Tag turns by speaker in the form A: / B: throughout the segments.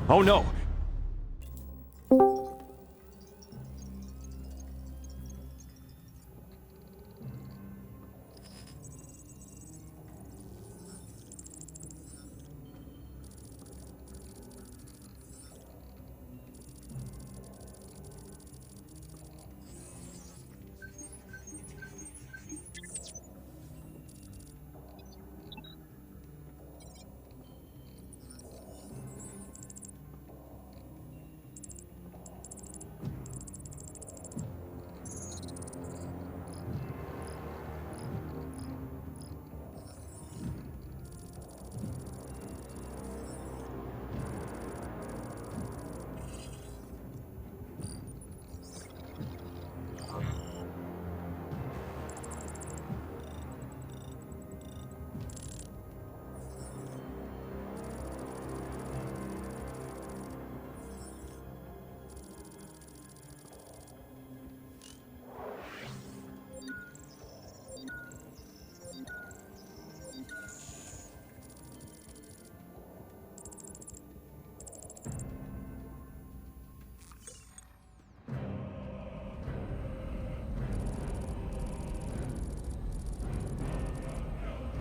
A: Oh no!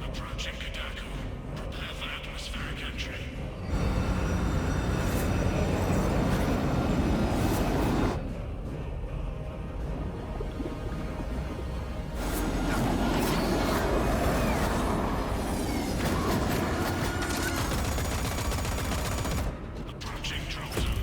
B: Approaching Kadaku. Prepare for atmospheric entry. Approaching drone zone.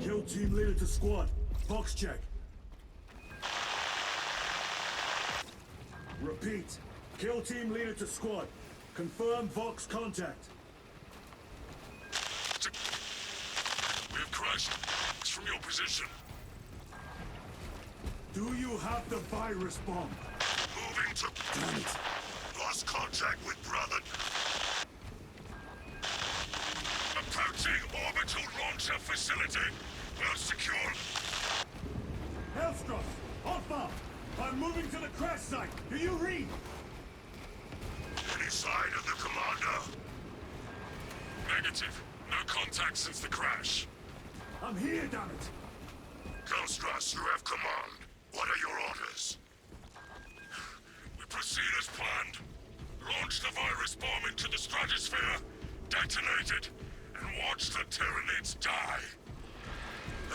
C: Kill team leader to squad. Box check. Repeat. Kill team leader to squad. Confirm Vox contact.
B: We have crashed. It's from your position.
C: Do you have the virus bomb?
B: Moving to...
C: Damn it.
B: Lost contact with brother. Approaching orbital launcher facility. Well secure.
C: Hellstross, Hotbar. I'm moving to the crash site. Do you read?
B: Any sign of the commander? Negative. No contact since the crash.
C: I'm here, damn it.
B: Ghostress, you have command. What are your orders? We proceed as planned. Launch the virus bomb into the stratosphere, detonate it, and watch the Tyranids die.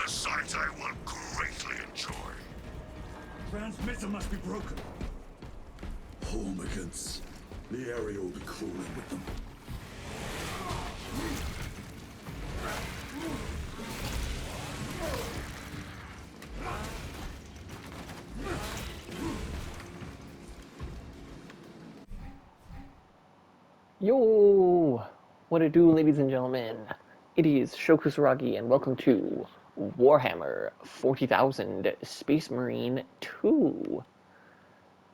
B: A sight I will greatly enjoy.
C: Transmitter must be broken. Hormigans. The area will be crawling with them.
D: Yo! What it do, ladies and gentlemen? It is Sho Kusuragi, and welcome to Warhammer 40,000 Space Marine 2.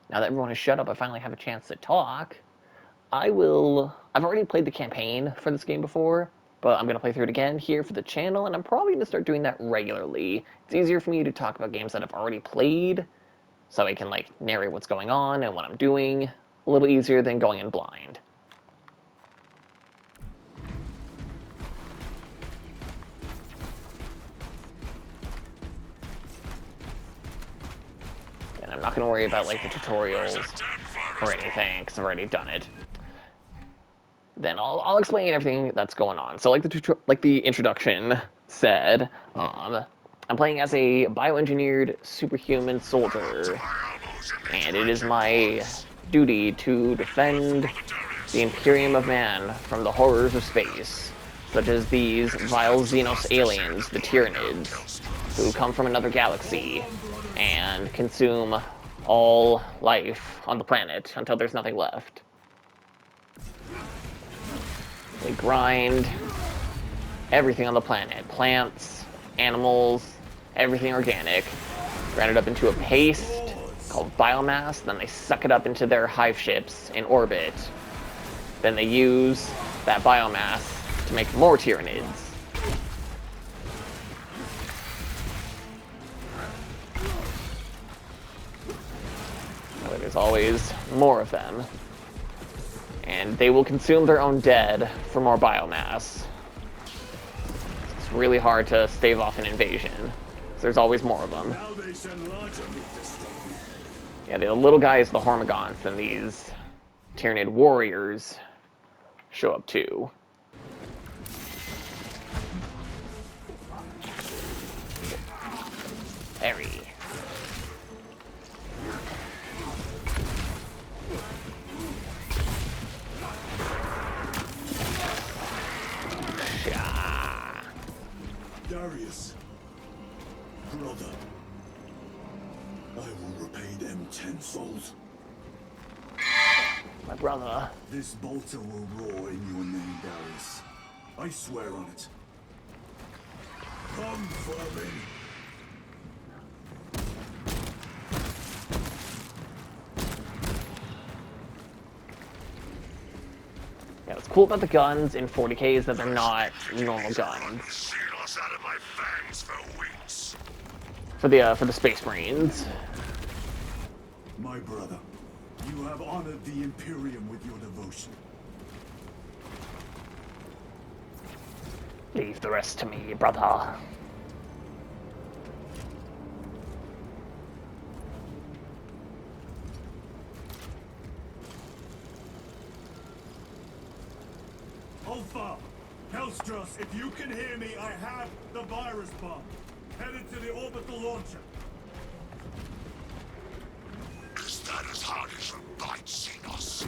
D: Now that everyone has shut up, I finally have a chance to talk. I've already played the campaign for this game before, but I'm going to play through it again here for the channel, and I'm probably going to start doing that regularly. It's easier for me to talk about games that I've already played, so I can narrate what's going on and what I'm doing. A little easier than going in blind. And I'm not going to worry about the tutorials or anything, because I've already done it. then I'll explain everything that's going on. So, like the introduction said, I'm playing as a bioengineered superhuman soldier, and it is my duty to defend the Imperium of Man from the horrors of space, such as these vile Xenos aliens, the Tyranids, who come from another galaxy and consume all life on the planet until there's nothing left. They grind everything on the planet, plants, animals, everything organic, grind it up into a paste called biomass, then they suck it up into their hive ships in orbit. Then they use that biomass to make more Tyranids. There's always more of them. And they will consume their own dead for more biomass. It's really hard to stave off an invasion. So there's always more of them.
C: Now they send larger meat to stop me.
D: Yeah, the little guys, the Hormagaunts, and these Tyranid warriors show up too. Harry.
C: Darius, brother, I will repay them tenfold.
D: My brother.
C: This bolter will roar in your name, Darius. I swear on it. Come, vermin.
D: Yeah, what's cool about the guns in 40K is that they're not normal guns.
B: Seal us out of my fangs for weeks.
D: For the Space Marines.
C: My brother, you have honored the Imperium with your devotion.
D: Leave the rest to me, brother.
C: Alpha, Hellstros, if you can hear me, I have the virus bomb. Headed to the orbital launcher.
B: Is that as hard as you bite, Xenos?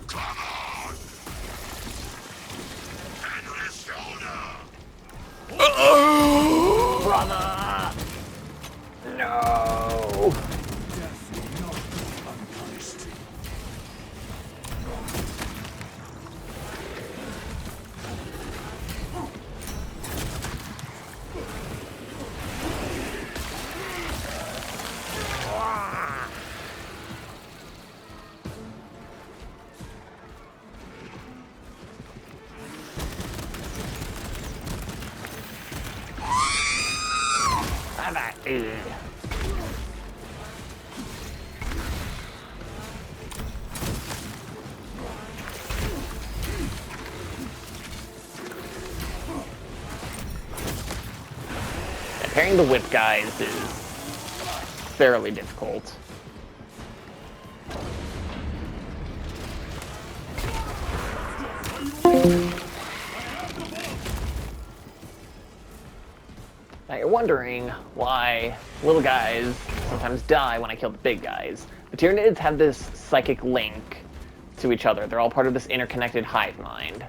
B: Come on! Endless shoulder!
D: Brother! No!
C: Death will not go unpunished.
D: Pairing the whip guys is fairly difficult. Now you're wondering why little guys sometimes die when I kill the big guys. The Tyranids have this psychic link to each other. They're all part of this interconnected hive mind.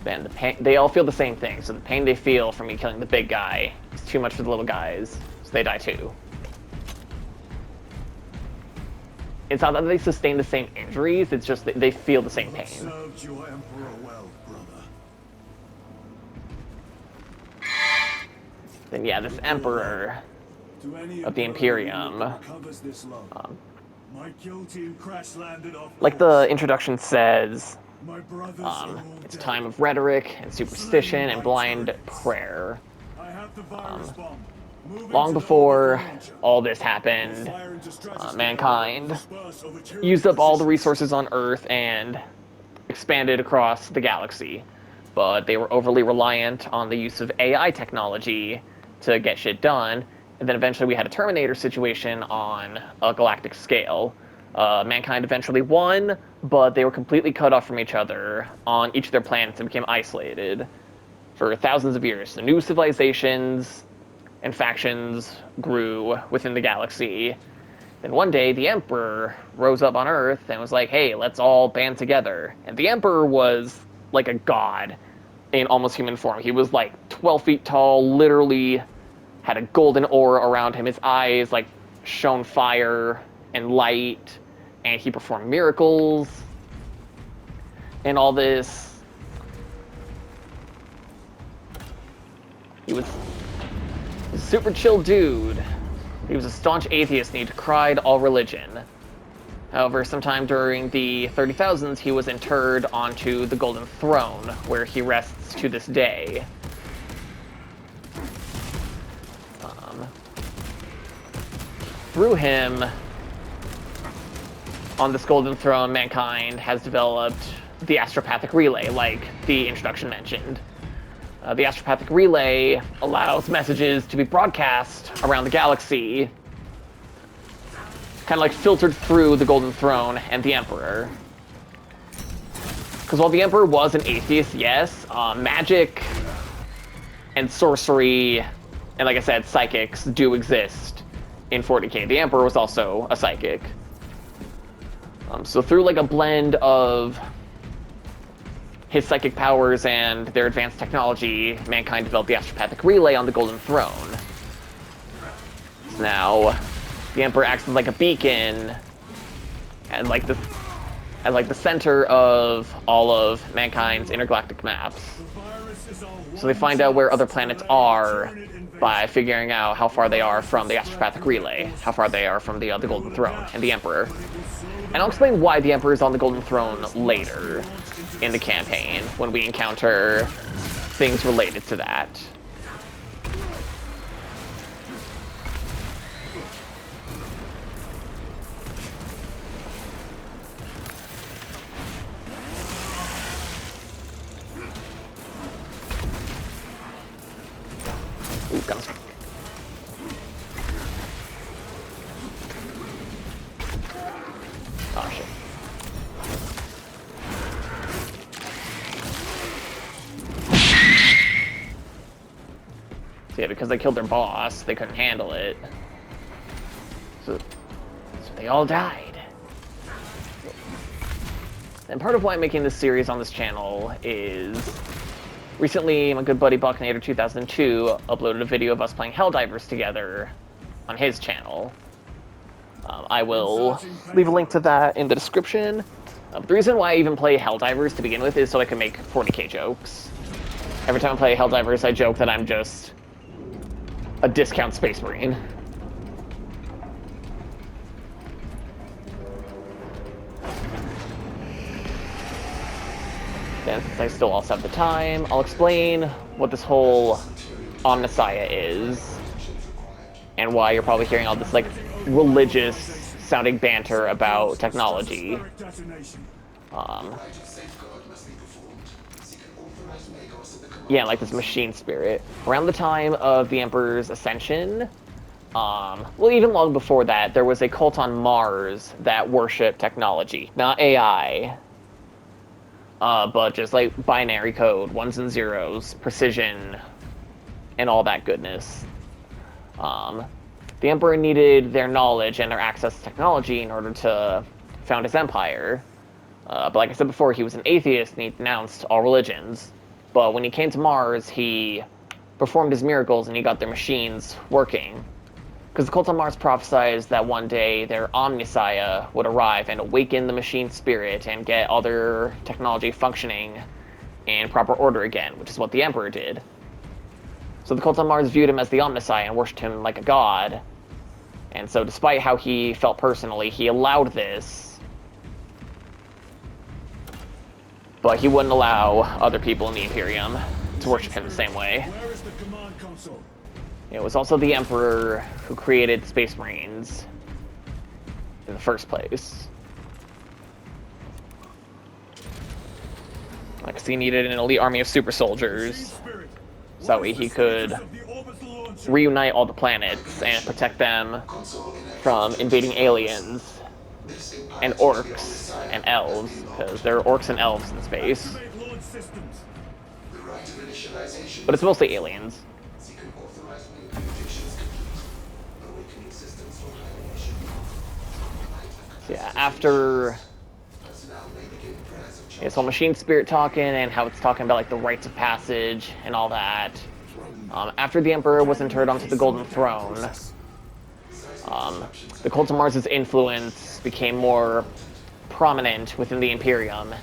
D: And the pain, they all feel the same thing, so the pain they feel from me killing the big guy is too much for the little guys, so they die too. It's not that they sustain the same injuries, it's just that they feel the same pain.
C: Served your emperor well, brother.
D: Then yeah, this Emperor
C: To any
D: of the Imperium,
C: covers this love. My kill team crash landed off.
D: like the introduction says,
C: My brothers are all
D: it's a
C: dead.
D: time of rhetoric and superstition and blind prayer.
C: I have the virus bomb. Moving
D: Long
C: to the
D: before
C: orbital launcher.
D: all this happened,
C: Fire into stratosphere.
D: mankind
C: Disperse over Tyranid
D: used up all the
C: positions.
D: resources on Earth and expanded across the galaxy. But they were overly reliant on the use of AI technology to get shit done, and then eventually we had a Terminator situation on a galactic scale. Mankind eventually won, but they were completely cut off from each other on each of their planets and became isolated for thousands of years. So new civilizations and factions grew within the galaxy. Then one day, the Emperor rose up on Earth and was like, hey, let's all band together. And the Emperor was like a god in almost human form. He was like 12 feet tall, literally had a golden aura around him. His eyes like shone fire and light, and he performed miracles and all this. He was a super chill dude. He was a staunch atheist and he decried all religion. However, sometime during the 30,000s, he was interred onto the Golden Throne, where he rests to this day. Through him, on this Golden Throne, mankind has developed the astropathic relay, like the introduction mentioned. The astropathic relay allows messages to be broadcast around the galaxy, kind of like filtered through the Golden Throne and the Emperor. Because while the Emperor was an atheist, yes, magic and sorcery, and like I said, psychics do exist in 40k. The Emperor was also a psychic. So through like a blend of his psychic powers and their advanced technology, mankind developed the astropathic relay on the Golden Throne. Now, the Emperor acts as like a beacon and like the center of all of mankind's intergalactic maps. So they find out where other planets are by figuring out how far they are from the astropathic relay, how far they are from the Golden Throne and the Emperor. And I'll explain why the Emperor is on the Golden Throne later in the campaign, when we encounter things related to that. Ooh, guns. Oh, shit. So yeah, because they killed their boss, they couldn't handle it. So they all died. And part of why I'm making this series on this channel is recently my good buddy Bucknator2002 uploaded a video of us playing Helldivers together on his channel. I will leave a link to that in the description. But the reason why I even play Helldivers to begin with is so I can make 40k jokes. Every time I play Helldivers, I joke that I'm just a discount Space Marine. Then, since I still also have the time, I'll explain what this whole Omnissiah is, and why you're probably hearing all this, like, religious-sounding banter about technology. Yeah, like this machine spirit. Around the time of the Emperor's ascension, well, even long before that, there was a cult on Mars that worshipped technology. Not AI, but just like binary code, ones and zeros, precision, and all that goodness. The Emperor needed their knowledge and their access to technology in order to found his empire. But like I said before, he was an atheist and he denounced all religions. But when he came to Mars, he performed his miracles and he got their machines working. Because the cult on Mars prophesized that one day their Omnissiah would arrive and awaken the machine spirit and get all their technology functioning in proper order again, which is what the Emperor did. So the cult on Mars viewed him as the Omnissiah and worshipped him like a god. And so despite how he felt personally, he allowed this. But he wouldn't allow other people in the Imperium to worship him the same way.
C: Where is the command console?
D: It was also the Emperor who created Space Marines in the first place. Like, he needed an elite army of super soldiers, so that way he could reunite all the planets and protect them from invading aliens. and orcs and elves, because there are orcs and elves in space.
C: Activate launch systems.
A: The right of initialization.
D: But it's mostly aliens.
A: Seeking authorized mutations complete. Awakening systems for hibernation.
D: Yeah, after
A: Personnel may begin prayers of
D: this whole machine spirit talking and how it's talking about like the rites of passage and all that. After the Emperor was interred onto the Golden Throne, the Cult of Mars' influence became more prominent within the Imperium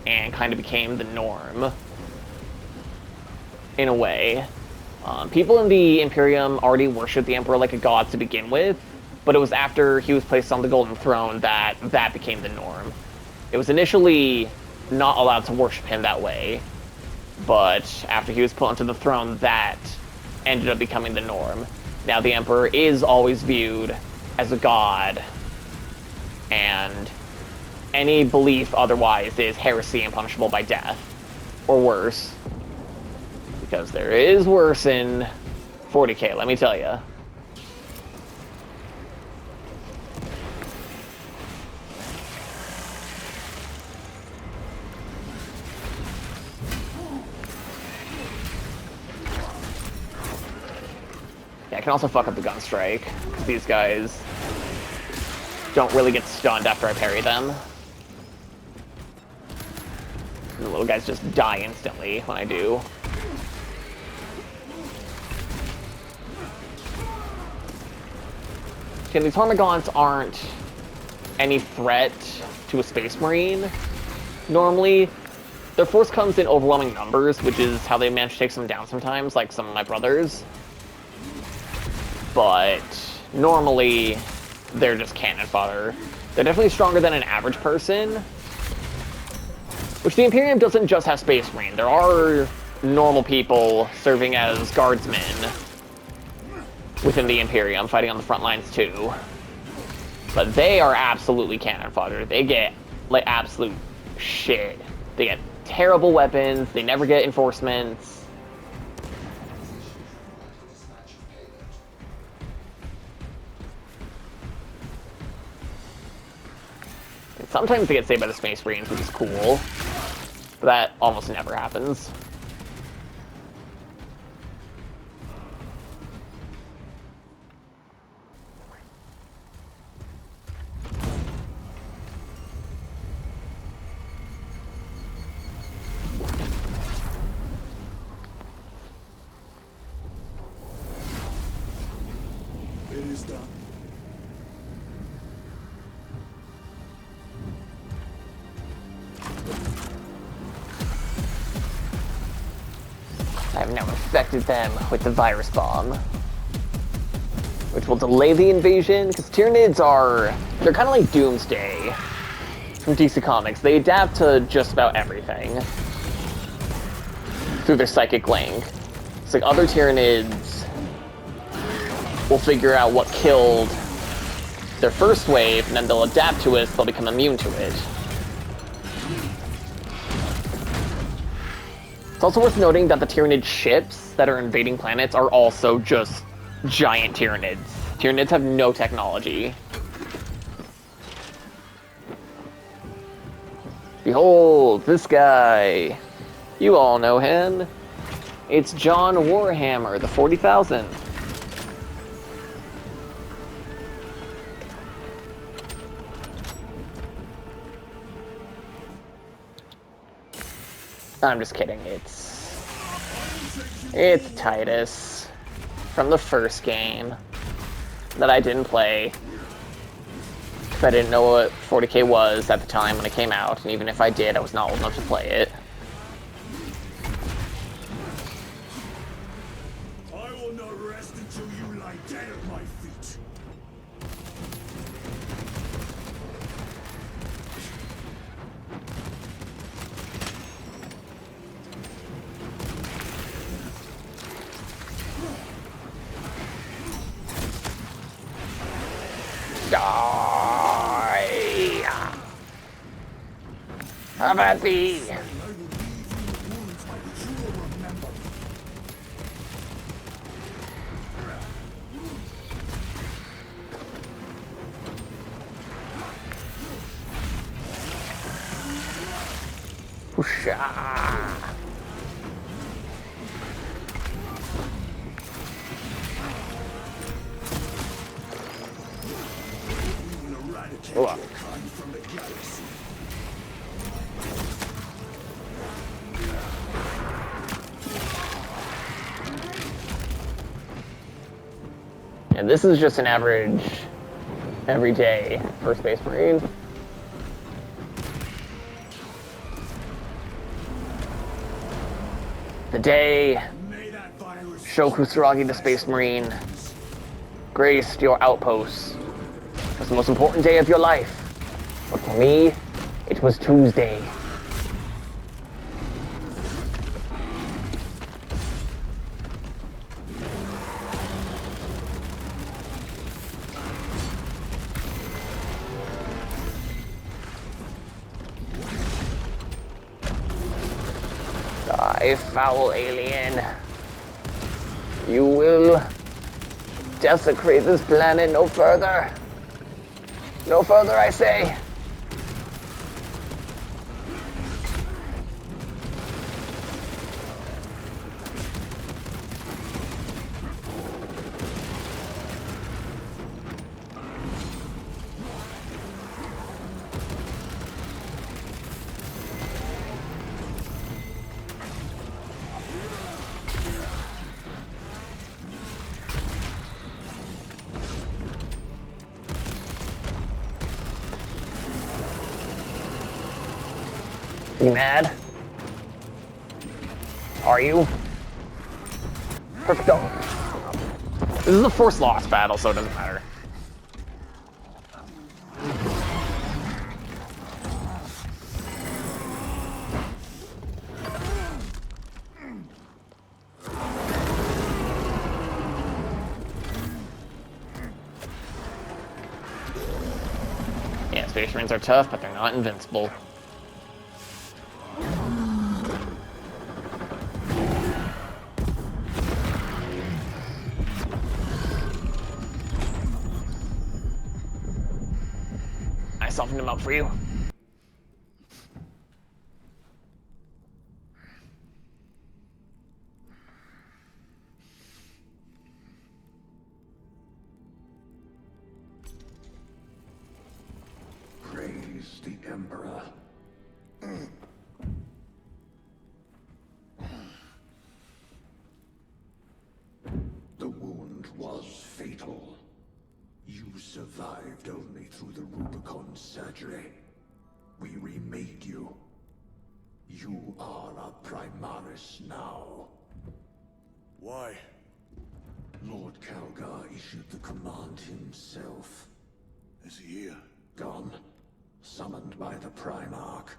D: and kind of became the norm, in a way. People in the Imperium already worshipped the Emperor like a god to begin with, but it was after he was placed on the Golden Throne that that became the norm. It was initially not allowed to worship him that way, but after he was put onto the throne, that ended up becoming the norm. Now the Emperor is always viewed as a god, and any belief otherwise is heresy and punishable by death, or worse. Because there is worse in 40k, let me tell you. Yeah, I can also fuck up the gun strike. These guys don't really get stunned after I parry them. And the little guys just die instantly when I do. Okay, these Hormagaunts aren't any threat to a Space Marine. Normally, their force comes in overwhelming numbers, which is how they manage to take some down sometimes, like some of my brothers. But normally, they're just cannon fodder. They're definitely stronger than an average person, which the Imperium doesn't just have Space Marine. There are normal people serving as guardsmen within the Imperium, fighting on the front lines too. But they are absolutely cannon fodder. They get, like, absolute shit. They get terrible weapons, they never get enforcements. And sometimes they get saved by the Space Marines, which is cool. But that almost never happens.
C: It is done.
D: I have now infected them with the virus bomb, which will delay the invasion, because Tyranids they're kind of like Doomsday from DC Comics. They adapt to just about everything through their psychic link. It's like other Tyranids will figure out what killed their first wave, and then they'll adapt to it, so they'll become immune to it. It's also worth noting that the Tyranid ships that are invading planets are also just giant Tyranids. Tyranids have no technology. Behold, this guy. You all know him. It's John Warhammer, the 40,000. I'm just kidding, it's Titus from the first game that I didn't play. I didn't know what 40k was at the time when it came out, and even if I did, I was not old enough to play it.
C: I will not rest until you lie dead at my feet.
D: Die! How about thee?
C: I will leave you with wounds by which you will remember me.
D: Whoosha.
C: We will eradicate
D: Ooh.
C: your kind from the galaxy.
D: And this is just an average, everyday first Space Marine. The day
C: May that virus
D: Sho Kusanagi the Space Marine graced your outposts. It was the most important day of your life. But for me, it was Tuesday. Die, foul alien. You will desecrate this planet no further. No further, I say. You mad? Are you? Perfecto. This is a first loss battle, so it doesn't matter. Yeah, Space Marines are tough, but they're not invincible. I softened him up for you.
A: Praise the Emperor. The wound was fatal. You survived only through the Rubicon surgery. We remade you. You are a Primaris now.
C: Why?
A: Lord Calgar issued the command himself.
C: Is he here?
A: Gone. Summoned by the Primarch.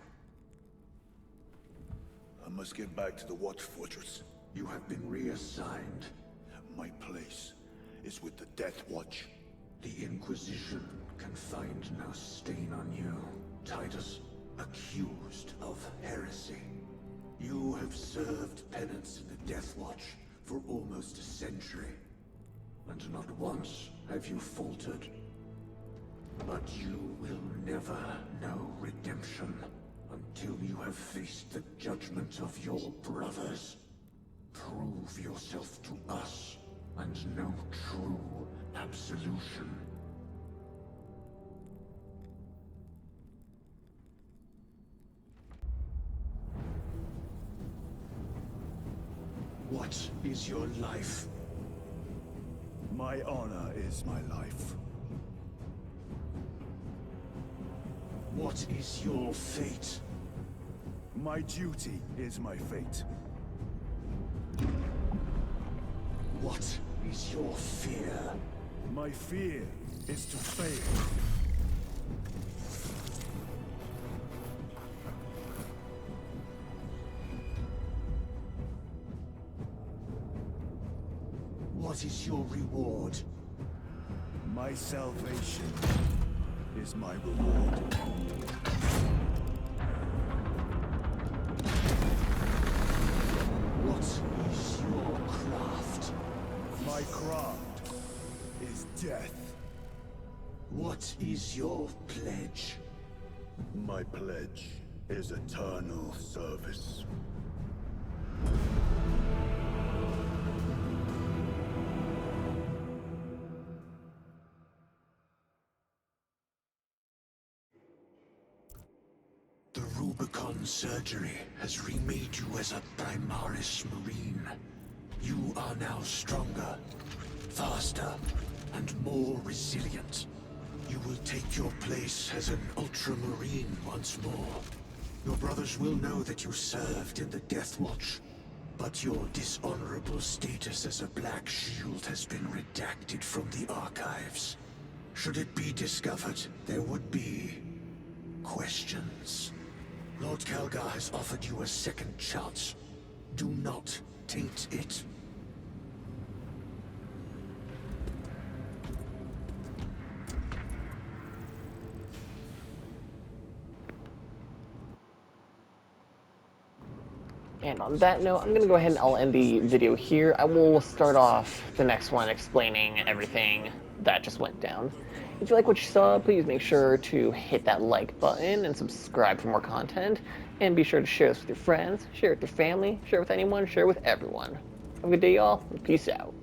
C: I must get back to the Watch Fortress.
A: You have been reassigned.
C: My place is with the Death Watch.
A: The Inquisition can find no stain on you, Titus. Accused of heresy. You have served penance in the Death Watch for almost a century. And not once have you faltered. But you will never know redemption until you have faced the judgment of your brothers. Prove yourself to us and know true absolution. What is your life?
C: My honor is my life.
A: What is your fate?
C: My duty is my fate.
A: What is your fear?
C: My fear is to fail.
A: What is your reward?
C: My salvation is my reward.
A: What is your craft?
C: My craft is death.
A: What is your pledge?
C: My pledge
A: is eternal service. The Rubicon surgery has remade you as a Primaris Marine. You are now stronger, faster, and more resilient. You will take your place as an Ultramarine once more. Your brothers will know that you served in the Death Watch, but your dishonorable status as a Black Shield has been redacted from the archives. Should it be discovered, there would be questions. Lord Calgar has offered you a second chance. Do not taint it.
D: And on that note, I'm going to go ahead and I'll end the video here. I will start off the next one explaining everything that just went down. If you like what you saw, please make sure to hit that like button and subscribe for more content. And be sure to share this with your friends, share it with your family, share it with anyone, share it with everyone. Have a good day, y'all, and peace out.